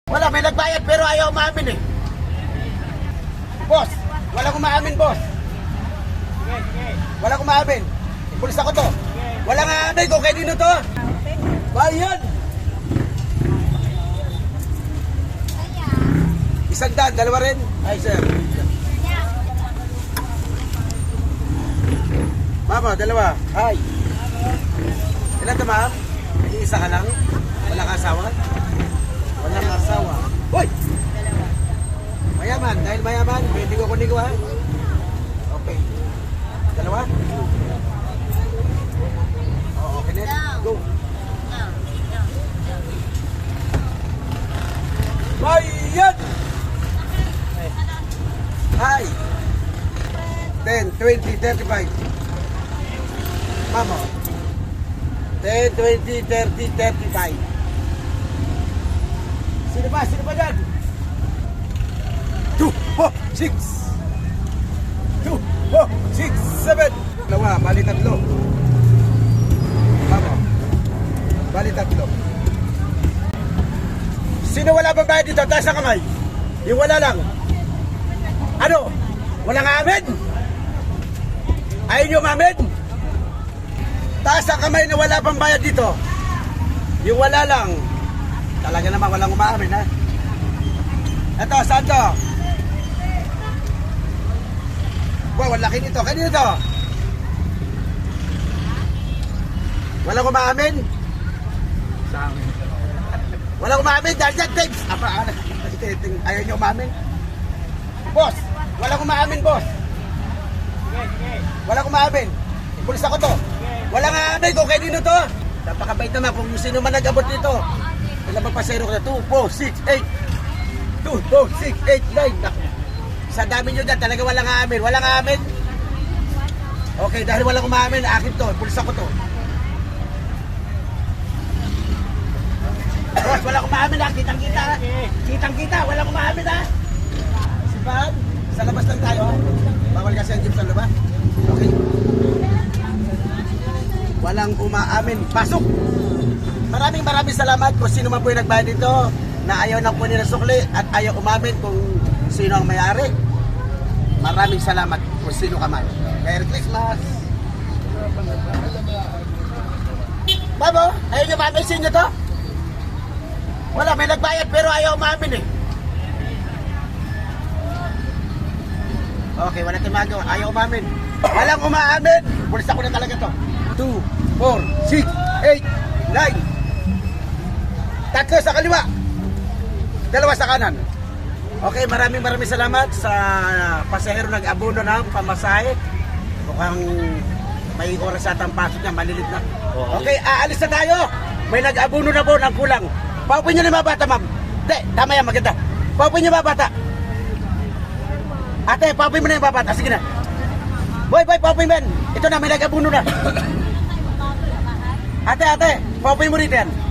Wala, may nagbayad pero ayaw umaamin eh. Boss, walang umaamin, boss. Walang umaamin. Pulis ako to. Walang aamin ko, kay Dino to. Bayad. 100, dalawa rin. Ay, sir. Mama, dalawa. Ay. Ilan to, ma'am? Isa ka lang? Wala ka asawa? Walang asawa. Hoy! Mayaman, dahil mayaman, pwede ko kunin ko ha. Okay. Dalawa? Oo, okay na. Go. Bayad! Hi! 10, 20, 35. Mama. 10, 20, 30, 35. Sino ba? Sino ba dyan? 2, 4, 6 2, 4, 6, 7 Dalawa, bali tatlo. Mama. Bali tatlo. Sino wala bang bayad dito? Taas ang kamay. Yung wala lang. Ano? Walang amin? Ayaw nyo mamin? Taas ang kamay na wala pang bayad dito. Yung wala lang. Talaga naman walang umaamin ha. Ito, saan to? Wow, ang laki nito. Kanino to? Walang umaamin? Sa amin. Walang umaamin dahil dyan, thanks. Ayaw nyo umaamin? Boss, walang umaamin, boss. Walang umaamin. Pulis ako to. Walang aamin ko, kay Dino to. Napakabait naman kung sino man nag-abot dito. Ilan bang pasero ko na? 2, 4, 6, 8 2, 4, 6, 8, 9 Sa dami nyo dyan, talaga walang aamin. Walang aamin. Okay, dahil walang umaamin, akin to. Pulis ako to. Boss, walang umaamin ha. Kitang-kita ha. Kitang-kita, walang umaamin ha. Sipan, sa labas lang tayo ha. Bawal kasi ang jeep sa labas. Okay. Walang umaamin. Pasok! Maraming salamat kung sino man po yung nagbayad dito na ayaw na po nila sukli at ayaw umamin kung sino ang may-ari. Maraming salamat kung sino ka man. Merry Christmas! Babo, ayaw nyo umamin sa inyo to? Wala, may nagbayad pero ayaw umamin eh. Okay, wala tayong magawa. Ayaw umamin. Walang umaamin. Pulis ako na talaga to. 2, 4, 6, 8, 9 Tatlo sa kaliwa. Dalawa sa kanan. Okay, maraming salamat sa pasahero nag-abono ng pamasahe. Mukhang may oras sa pasok niya, malilit na. Okay, aalis na tayo. May nag-abono na po ng kulang. Paupin niyo na yung mga bata, ma'am. Hindi, tama yan, maganda. Paupin niyo yung mga bata. Ate, paupin mo na yung mga bata. Sige na. Boy, paupin mo yan. Ito na, may nag-abono na. Ate, paupin mo rin yan.